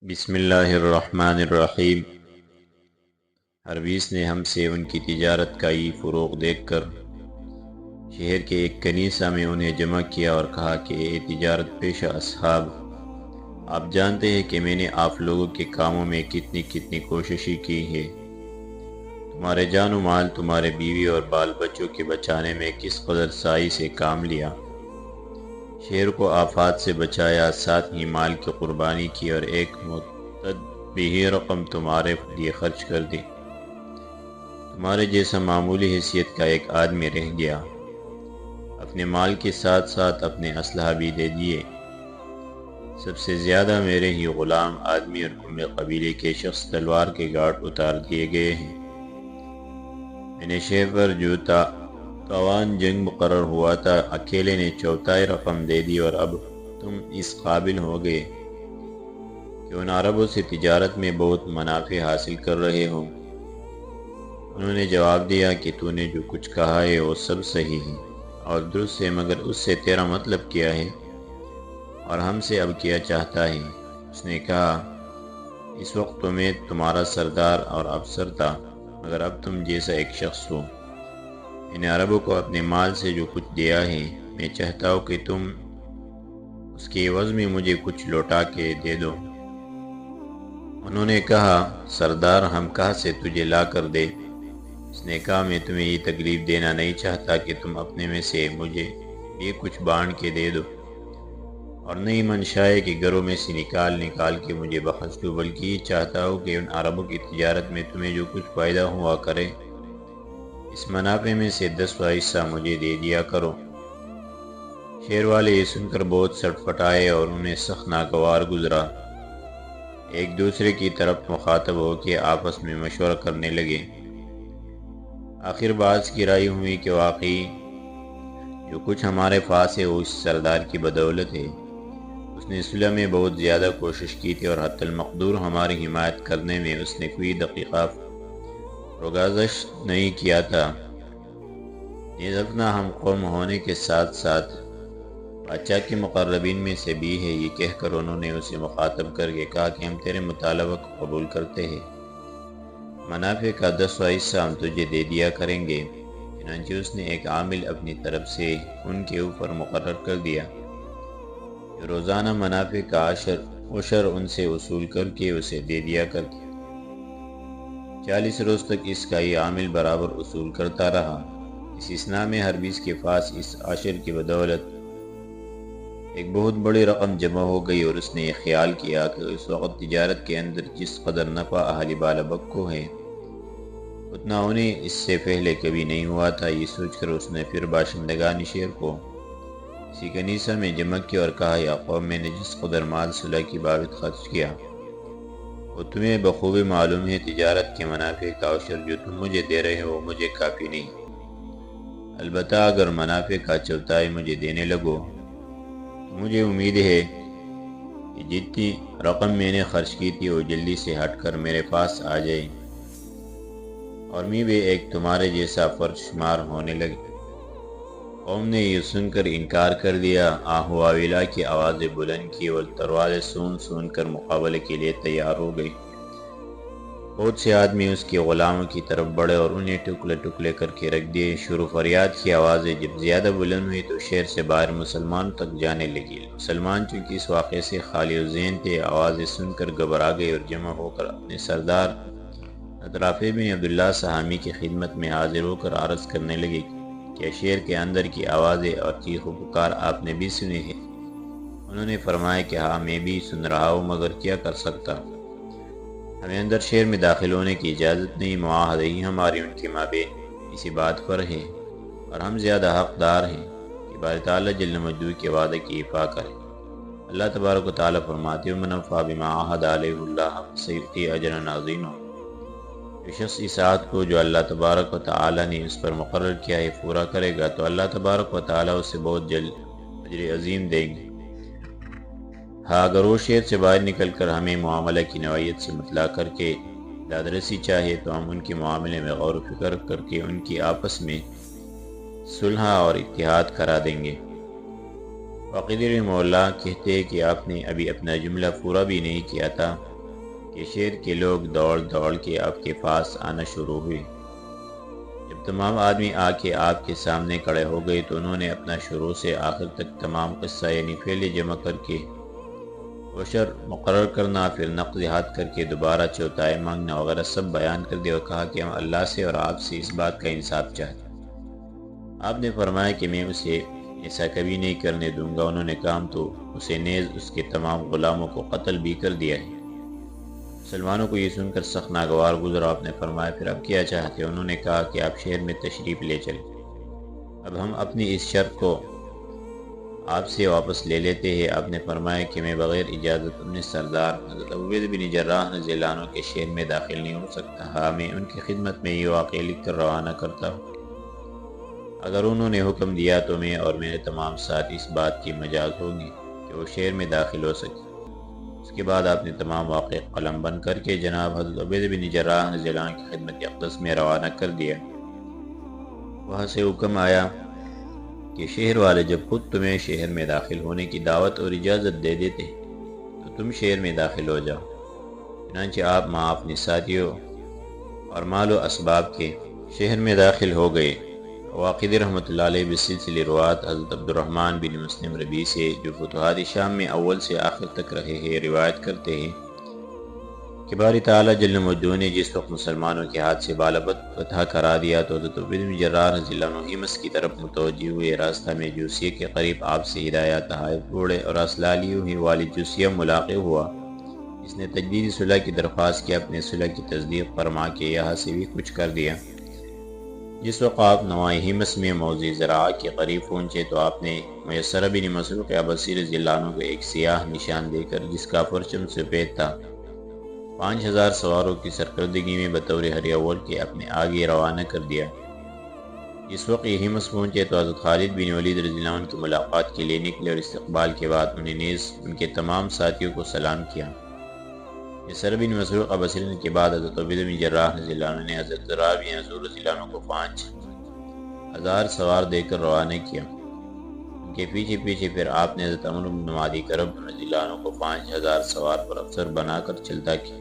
بسم اللہ الرحمن الرحیم۔ ہرویس نے ہم سے ان کی تجارت کا یہ فروغ دیکھ کر شہر کے ایک کنیسہ میں انہیں جمع کیا اور کہا کہ اے تجارت پیشہ اصحاب، آپ جانتے ہیں کہ میں نے آپ لوگوں کے کاموں میں کتنی کتنی کوششیں کی ہے، تمہارے جان و مال، تمہارے بیوی اور بال بچوں کے بچانے میں کس قدر سعی سے کام لیا، شہر کو آفات سے بچایا، ساتھ ہی مال کی قربانی کی اور ایک متنبی رقم تمہارے لیے خرچ کر دی۔ تمہارے جیسا معمولی حیثیت کا ایک آدمی رہ گیا، اپنے مال کے ساتھ ساتھ اپنے اسلحہ بھی دے دیے۔ سب سے زیادہ میرے ہی غلام آدمی اور کمر قبیلے کے شخص تلوار کے گھاٹ اتار دیے گئے ہیں۔ میں نے شہر پر جو تاوان جنگ مقرر ہوا تھا، اکیلے نے چوتھائی رقم دے دی، اور اب تم اس قابل ہو گئے کہ ان عربوں سے تجارت میں بہت منافع حاصل کر رہے ہو۔ انہوں نے جواب دیا کہ تو نے جو کچھ کہا ہے وہ سب صحیح ہے اور درست ہے، مگر اس سے تیرا مطلب کیا ہے اور ہم سے اب کیا چاہتا ہے؟ اس نے کہا، اس وقت تو میں تمہارا سردار اور افسر تھا، مگر اب تم جیسا ایک شخص ہو۔ میں نے عربوں کو اپنے مال سے جو کچھ دیا ہے، میں چاہتا ہوں کہ تم اس کے عوض میں مجھے کچھ لوٹا کے دے دو۔ انہوں نے کہا، سردار، ہم کہاں سے تجھے لا کر دے؟ اس نے کہا، میں تمہیں یہ تکلیف دینا نہیں چاہتا کہ تم اپنے میں سے مجھے بھی کچھ بانٹ کے دے دو، اور نہیں منشا ہے کہ گھروں میں سے نکال کے مجھے بخش دو، بلکہ یہ چاہتا ہوں کہ ان عربوں کی تجارت میں تمہیں جو کچھ فائدہ ہوا کرے، اس منافع میں سے 10واں حصہ مجھے دے دیا کرو۔ شہر والے یہ سن کر بہت سٹ پٹائے اور انہیں سخت ناگوار گزرا، ایک دوسرے کی طرف مخاطب ہو کے آپس میں مشورہ کرنے لگے۔ آخر بات کی رائے ہوئی کہ واقعی جو کچھ ہمارے پاس ہے وہ اس سردار کی بدولت ہے۔ اس نے صلح میں بہت زیادہ کوشش کی تھی اور حتی المقدور ہماری حمایت کرنے میں اس نے کوئی دقیقہ روگزشت نہیں کیا تھا۔ نیز اپنا ہم قوم ہونے کے ساتھ ساتھ بادشاہ کے مقربین میں سے بھی ہے، یہ کہہ کر انہوں نے اسے مخاطب کر کے کہا کہ ہم تیرے مطالبہ کو قبول کرتے ہیں، منافع کا 10واں حصہ ہم تجھے دے دیا کریں گے۔ چنانچہ اس نے ایک عامل اپنی طرف سے ان کے اوپر مقرر کر دیا جو روزانہ منافع کا عشر ان سے وصول کر کے اسے دے دیا کرتے۔ 40 روز تک اس کا یہ عامل برابر وصول کرتا رہا۔ اس اثناء میں ہربیس کے پاس اس عشر کی بدولت ایک بہت بڑی رقم جمع ہو گئی، اور اس نے یہ خیال کیا کہ اس وقت تجارت کے اندر جس قدر نفع اہل بالابک کو ہے، اتنا انہیں اس سے پہلے کبھی نہیں ہوا تھا۔ یہ سوچ کر اس نے پھر باشندگان شہر کو اسی کنیسہ میں جمع کیا اور کہا، یا قوم، میں نے جس قدر مال صلح کی بابت خرچ کیا وہ تمہیں بخوبی معلوم ہے۔ تجارت کے منافع کا عشر جو تم مجھے دے رہے ہو مجھے کافی نہیں، البتہ اگر منافع کا چوتھائی مجھے دینے لگو تو مجھے امید ہے کہ جتنی رقم میں نے خرچ کی تھی وہ جلدی سے ہٹ کر میرے پاس آ جائے اور میں بھی ایک تمہارے جیسا فرد شمار ہونے لگے۔ قوم نے یہ سن کر انکار کر دیا، آہو آویلا کی آوازیں بلند کی اور تلواریں سون کر مقابلے کے لیے تیار ہو گئی۔ بہت سے آدمی اس کے غلاموں کی طرف بڑھے اور انہیں ٹکڑے ٹکڑے کر کے رکھ دیے۔ شور و فریاد کی آوازیں جب زیادہ بلند ہوئی تو شہر سے باہر مسلمان تک جانے لگی۔ مسلمان چونکہ اس واقعے سے خالی ذہن تھے، آوازیں سن کر گھبرا گئے اور جمع ہو کر اپنے سردار اطرافی بن عبداللہ سہامی کی خدمت میں حاضر ہو کر عرض کرنے لگے، کیا شہر کے اندر کی آوازیں اور چیخ و پکار آپ نے بھی سنی ہے؟ انہوں نے فرمایا کہ ہاں، میں بھی سن رہا ہوں، مگر کیا کر سکتا ہوں؟ ہمیں اندر شہر میں داخل ہونے کی اجازت نہیں، معاہدہ ہی ہماری ان کے مابین اسی بات پر ہے، اور ہم زیادہ حقدار ہیں کہ باری تعالیٰ جل مجدود کے وعدے کی افاع کریں۔ اللہ تبارک و تعالیٰ فرماتے ہیں، من اوفی بما عاہد علیہ اللہ فسیؤتیہ اجرا عظیما۔ جو شخص اس عہد کو جو اللہ تبارک و تعالیٰ نے اس پر مقرر کیا ہے پورا کرے گا تو اللہ تبارک و تعالیٰ اسے بہت جلد اجر عظیم دیں گے۔ ہاں، اگر وہ شہر سے باہر نکل کر ہمیں معاملہ کی نوعیت سے مطلع کر کے دادرسی چاہے تو ہم ان کے معاملے میں غور و فکر کر کے ان کی آپس میں صلح اور اتحاد کرا دیں گے۔ واقعی رحمہ اللہ کہتے ہیں کہ آپ نے ابھی اپنا جملہ پورا بھی نہیں کیا تھا کہ شہر کے لوگ دوڑ دوڑ کے آپ کے پاس آنا شروع ہوئے۔ جب تمام آدمی آ کے آپ کے سامنے کھڑے ہو گئے تو انہوں نے اپنا شروع سے آخر تک تمام قصہ یعنی پہلے جمع کر کے عشر مقرر کرنا، پھر نقض ہاتھ کر کے دوبارہ چوتھائی مانگنا وغیرہ سب بیان کر دیا اور کہا کہ ہم اللہ سے اور آپ سے اس بات کا انصاف چاہتے ہیں۔ آپ نے فرمایا کہ میں اسے ایسا کبھی نہیں کرنے دوں گا۔ انہوں نے کہا ہم تو اسے نیز اس کے تمام غلاموں کو قتل بھی کر دیا ہے۔ مسلمانوں کو یہ سن کر سخت ناگوار گزرا۔ آپ نے فرمایا پھر اب کیا چاہتے ہیں؟ انہوں نے کہا کہ آپ شہر میں تشریف لے چلیں، اب ہم اپنی اس شرط کو آپ سے واپس لے لیتے ہیں۔ آپ نے فرمایا کہ میں بغیر اجازت اپنے سردار حضرت عبید بن جراح رضی اللہ عنہ کے شہر میں داخل نہیں ہو سکتا۔ ہاں میں ان کی خدمت میں یہ واقعہ لکھ کر روانہ کرتا ہوں۔ اگر انہوں نے حکم دیا تو میں اور میرے تمام ساتھ اس بات کی مجاز ہوگی کہ وہ شہر میں داخل ہو سکے۔ اس کے بعد آپ نے تمام واقع قلم بند کر کے جناب حضرت عبید بن جراح رضی اللہ عنہ کی خدمت اقدس میں روانہ کر دیا۔ وہاں سے حکم آیا کہ شہر والے جب خود تمہیں شہر میں داخل ہونے کی دعوت اور اجازت دے دیتے تو تم شہر میں داخل ہو جاؤ۔ چنانچہ آپ ماں اپنے ساتھیوں اور مال و اسباب کے شہر میں داخل ہو گئے۔ واقعی رحمۃ اللہ علیہ بسلسلہ روات حضرت عبد الرحمن بن مسلم ربی سے، جو فتوحات شام میں اول سے آخر تک رہے ہیں، روایت کرتے ہیں کہ باری تعالیٰ جل مجدہ نے جس وقت مسلمانوں کے ہاتھ سے بالابد فتح کرا دیا تو حضرت عبید بن جراح رضی اللہ عنہ ہمس کی طرف متوجہ ہوئے۔ راستہ میں جوسیہ کے قریب آپ سے ہدایات تحائف گھوڑے اور اسلحہ لیے ہوئے والد جوسیہ ملاقہ ہوا۔ اس نے تجدید صلح کی درخواست کی، اپنے صلح کی تصدیق فرما کے یہاں سے بھی کچھ کر دیا۔ جس وقت آپ نوائی ہمس میں موضع زراعہ کے قریب پہنچے تو آپ نے میسر بن مسروق عبسی رضی اللہ عنہ کو ایک سیاہ نشان دے کر، جس کا پرچم سفید تھا، 5000 سواروں کی سرکردگی میں بطور ہری اول کے اپنے آگے روانہ کر دیا۔ جس وقت یہ ہمس پہنچے تو حضرت خالد بن ولید رضی اللہ عنہ کی ملاقات کے لیے نکلے اور استقبال کے بعد انہیں نیز ان کے تمام ساتھیوں کو سلام کیا۔ میسر بن مسروق عبسی کے بعد حضرت عبید بن جراح رضی اللہ عنہ نے حضرت زرار بن حضور رضی اللہ عنہ کو 5000 سوار دے کر روانہ کیا۔ ان کے پیچھے پیچھے پھر آپ نے حضرت عمرو بن معدی کرب رضی اللہ عنہ کو 5000 سوار پر افسر بنا کر چلتا کیا۔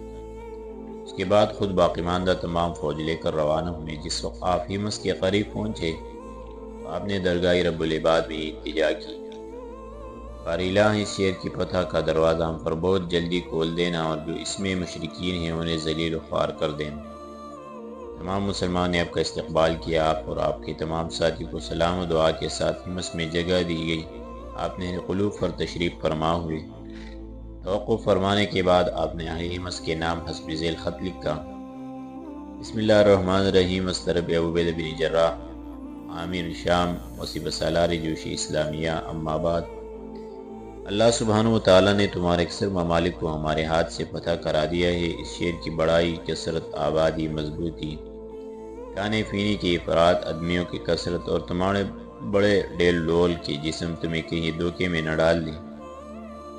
اس کے بعد خود باقی ماندہ تمام فوج لے کر روانہ ہوئے۔ جس وقت آپ ہمس کے قریب پہنچے تو آپ نے درگاہ رب العباد میں التجا کی، باری الہ اس شہر کی فتح کا دروازہ ہم پر بہت جلدی کھول دینا اور جو اس میں مشرکین ہیں انہیں ذلیل و خوار کر دینا۔ تمام مسلمان نے آپ کا استقبال کیا۔ آپ اور آپ کے تمام ساتھی کو سلام و دعا کے ساتھ ہمس میں جگہ دی گئی۔ آپ نے قلوب پر تشریف فرما ہوئے۔ توقف فرمانے کے بعد آپ نے اہل ہمس کے نام حسب ذیل خط لکھا: بسم اللہ الرحمن الرحیم، مسترب ابو عبیدہ بن جراح، عامر شام، وصیب سالار جوش اسلامیہ، اما بعد۔ اللہ سبحانہ و تعالیٰ نے تمہارے اکثر ممالک کو ہمارے ہاتھ سے فتح کرا دیا ہے۔ اس شہر کی بڑائی، کثرت، آبادی، مضبوطی، کھانے پینے کی افراد، آدمیوں کی کثرت اور تمہارے بڑے ڈیل ڈول کے جسم تمہیں کہیں دھوکے میں نہ ڈال دیں۔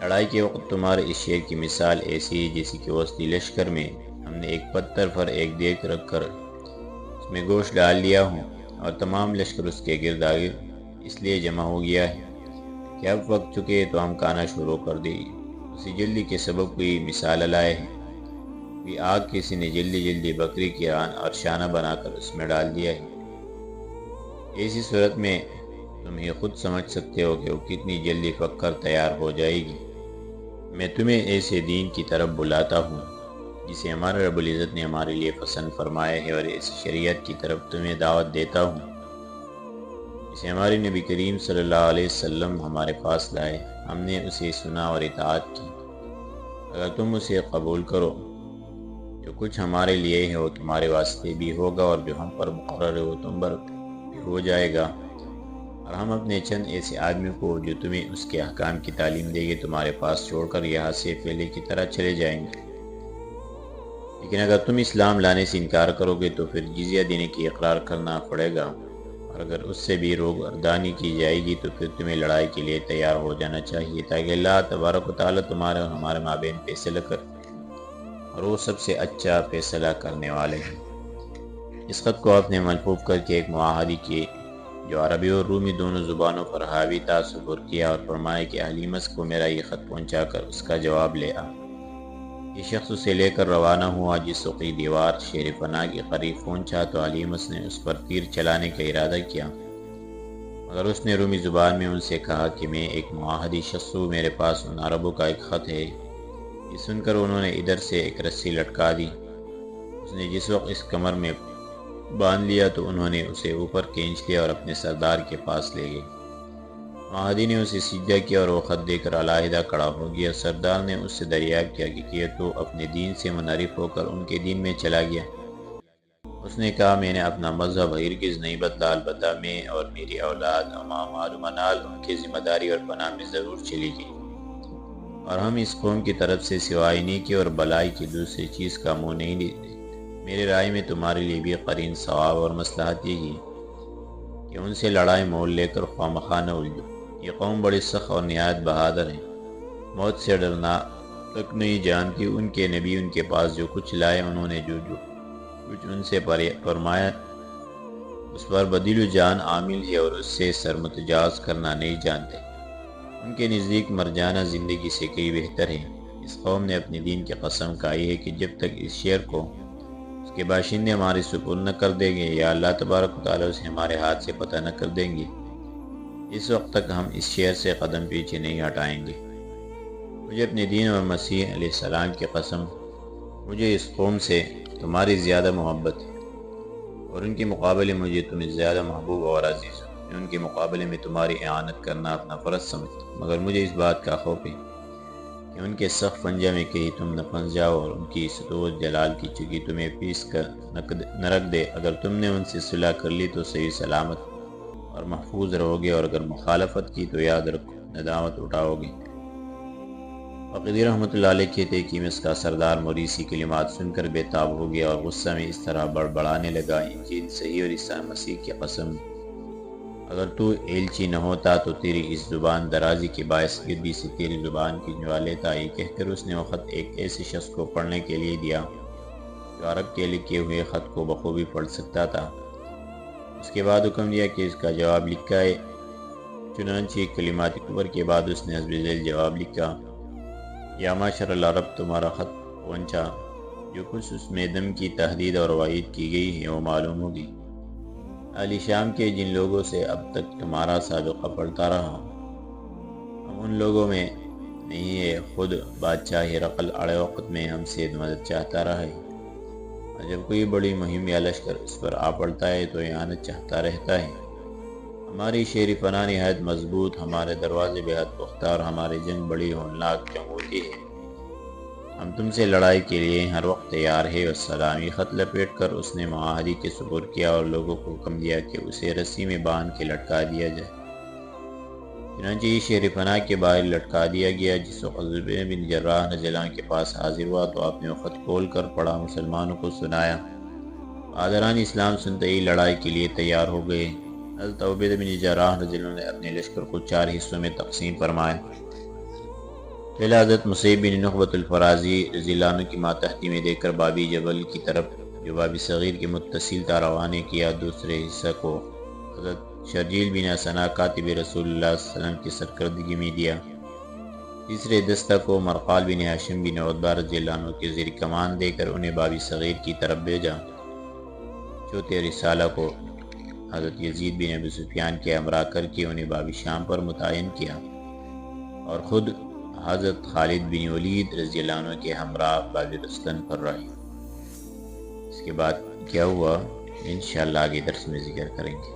لڑائی کے وقت تمہارے اس شہر کی مثال ایسی ہے جیسے کہ وسطی لشکر میں ہم نے ایک پتھر پر ایک دیگ رکھ کر اس میں گوشت ڈال لیا ہو اور تمام لشکر اس کے گرد اس لیے جمع ہو گیا ہے کہ اب وقت چکے تو ہم کھانا شروع کر دیں۔ اسی جلدی کے سبب کوئی مثال لائے ہے کہ آگ کسی نے جلدی جلدی بکری کی ران اور شانہ بنا کر اس میں ڈال دیا ہے۔ ایسی صورت میں تم ہی خود سمجھ سکتے ہو کہ وہ کتنی جلدی پک کر تیار ہو جائے گی۔ میں تمہیں ایسے دین کی طرف بلاتا ہوں جسے ہمارے رب العزت نے ہمارے لیے پسند فرمایا ہے، اور ایسی شریعت کی طرف تمہیں دعوت دیتا ہوں جسے ہمارے نبی کریم صلی اللہ علیہ وسلم ہمارے پاس لائے۔ ہم نے اسے سنا اور اطاعت کی۔ اگر تم اسے قبول کرو، جو کچھ ہمارے لیے ہے وہ تمہارے واسطے بھی ہوگا، اور جو ہم پر مقرر ہے وہ تم پر بھی ہو جائے گا، اور ہم اپنے چند ایسے آدمیوں کو جو تمہیں اس کے احکام کی تعلیم دے گے تمہارے پاس چھوڑ کر یہاں سے پہلے کی طرح چلے جائیں گے۔ لیکن اگر تم اسلام لانے سے انکار کرو گے تو پھر جزیہ دینے کی اقرار کرنا پڑے گا، اور اگر اس سے بھی روگردانی کی جائے گی تو پھر تمہیں لڑائی کے لیے تیار ہو جانا چاہیے، تاکہ اللہ تبارک و تعالیٰ تمہارے اور ہمارے مابین فیصلہ کر، اور وہ سب سے اچھا فیصلہ کرنے والے ہیں۔ اس خط کو آپ نے ملفوف کر کے ایک معاہدے کی جو عربی اور رومی دونوں زبانوں پر حاوی تھا سپرد کیا، اور فرمایا کہ اہل ہمس کو میرا یہ خط پہنچا کر اس کا جواب لے آ۔ یہ شخص اسے لے کر روانہ ہوا۔ جس وقت دیوار شہر فنا کے قریب پہنچا تو علیمس نے اس پر تیر چلانے کا ارادہ کیا، مگر اس نے رومی زبان میں ان سے کہا کہ میں ایک معاہدی شخص ہوں، میرے پاس ان عربوں کا ایک خط ہے۔ یہ سن کر انہوں نے ادھر سے ایک رسی لٹکا دی۔ اس نے جس وقت اس کمر میں باندھ لیا تو انہوں نے اسے اوپر کھینچ لیا اور اپنے سردار کے پاس لے گئے۔ معاہدی نے اسے سجدہ کیا اور وہ خط دے کر علیحدہ کھڑا ہو گیا۔ سردار نے اس سے دریافت کیا کہ کیا تو اپنے دین سے منحرف ہو کر ان کے دین میں چلا گیا؟ اس نے کہا میں نے اپنا مذہب ہرگز نہیں بدلا، البتہ میں اور میری اولاد معلوم نال ان کی ذمہ داری اور پناہ میں ضرور چلی گئی، اور ہم اس قوم کی طرف سے سوائے نیکی اور بلائی کی دوسری چیز کا منہ نہیں لیتے۔ میرے رائے میں تمہارے لیے بھی قرین ثواب اور مصلحت یہی ہے کہ ان سے لڑائی مول لے کر خواہ مخواہ نہ الجھو۔ یہ قوم بڑی سخت اور نہایت بہادر ہے، موت سے ڈرنا تک نہیں جانتی۔ ان کے نبی ان کے پاس جو کچھ لائے، انہوں نے جو کچھ ان سے فرمایا اس پر بدیل و جان عامل ہے اور اس سے سرمتجاوز کرنا نہیں جانتے۔ ان کے نزدیک مرجانہ زندگی سے کئی بہتر ہے۔ اس قوم نے اپنے دین کی قسم کھائی ہے کہ جب تک اس شہر کو اس کے باشندے ہمارے سپرد نہ کر دیں گے یا اللہ تبارک و تعالیٰ اسے ہمارے ہاتھ سے پتہ نہ کر دیں گے، اس وقت تک ہم اس شہر سے قدم پیچھے نہیں ہٹائیں گے۔ مجھے اپنے دین اور مسیح علیہ السلام کی قسم، مجھے اس قوم سے تمہاری زیادہ محبت ہے، اور ان کے مقابلے مجھے تمہیں زیادہ محبوب اور عزیز ہوں۔ میں ان کے مقابلے میں تمہاری اعانت کرنا اپنا فرض سمجھتا ہوں، مگر مجھے اس بات کا خوف ہے کہ ان کے سخت پنجہ میں کہیں تم نہ پھنس جاؤ اور ان کی سطوت جلال کی چکی تمہیں پیس کر نہ رکھ دے۔ اگر تم نے ان سے صلح کر لی تو صحیح سلامت اور محفوظ رہو گے، اور اگر مخالفت کی تو یاد رکھو ندامت اٹھاؤ گے۔ فقیدی رحمۃ اللہ علیہ کہتے کہ میں اس کا سردار موریسی کلمات سن کر بے تاب ہو گیا اور غصہ میں اس طرح بڑبڑانے لگا، انجیل صحیح اور عیسی مسیح کی قسم، اگر تو ایلچی نہ ہوتا تو تیری اس زبان درازی کے باعث گدی سے تیری زبان کھنچوا لیتا۔ یہ کہہ کر اس نے وہ خط ایک ایسے شخص کو پڑھنے کے لیے دیا جو عرب کے لکھے ہوئے خط کو بخوبی پڑھ سکتا تھا۔ اس کے بعد حکم دیا کہ اس کا جواب لکھا ہے۔ چنانچہ کلمات کفر کے بعد اس نے حسب ذیل جواب لکھا: یا معاشر العرب، تمہارا خط پہنچا، جو کچھ اس میں دم کی تحدید اور وعید کی گئی ہے وہ معلوم ہوگی۔ اہل شام کے جن لوگوں سے اب تک تمہارا سابقہ پڑھتا رہا ہوں، ہم ان لوگوں میں نہیں ہے۔ خود بادشاہ ہرقل اڑے وقت میں ہم سے مدد چاہتا رہا ہے، اور جب کوئی بڑی مہم یا لشکر اس پر آ پڑتا ہے تو اعانت چاہتا رہتا ہے۔ ہماری شہر فنا نہایت مضبوط، ہمارے دروازے بے حد پختہ اور ہماری جنگ بڑی ہولناک جنگ ہوتی ہے۔ ہم تم سے لڑائی کے لیے ہر وقت تیار ہے۔ والسلام۔ یہ خط لپیٹ کر اس نے معاہدی کے سپرد کیا اور لوگوں کو حکم دیا کہ اسے رسی میں باندھ کے لٹکا دیا جائے۔ چنانچہ یہ شہر فنا کے باہر لٹکا دیا گیا۔ جس وقت زبیر بن جراح رضی اللہ عنہ کے پاس حاضر ہوا تو آپ نے وہ خط کھول کر پڑھا، مسلمانوں کو سنایا۔ بہادران اسلام سنتے ہی لڑائی کے لیے تیار ہو گئے۔ حضرت عبیدہ بن جراح رضی اللہ عنہ نے اپنے لشکر کو 4 حصوں میں تقسیم فرمایا۔ پہلا حضرت مصعب بن نخبۃ الفرازی رضی اللہ عنہ کی ماتحتی میں دے کر بابی جبل کی طرف جو بابی صغیر کے متصل تھا روانہ کیا۔ دوسرے حصہ کو حضرت شرجیل بن حسنہ کاتب رسول اللہ صلی اللہ علیہ وسلم کی سرکردگی میں دیا۔ تیسرے دستہ کو مرقال بن ہاشم بن عتبہ رضی اللہ عنہ کے زیر کمان دے کر انہیں بابی صغیر کی طرف بھیجا۔ چوتھے رسالہ کو حضرت یزید بن ابی سفیان کے ہمراہ کر کے انہیں بابی شام پر متعین کیا، اور خود حضرت خالد بن ولید رضی اللہ عنہ کے ہمراہ بابی رستن پر رہے۔ اس کے بعد کیا ہوا انشاءاللہ آگے درس میں ذکر کریں گے۔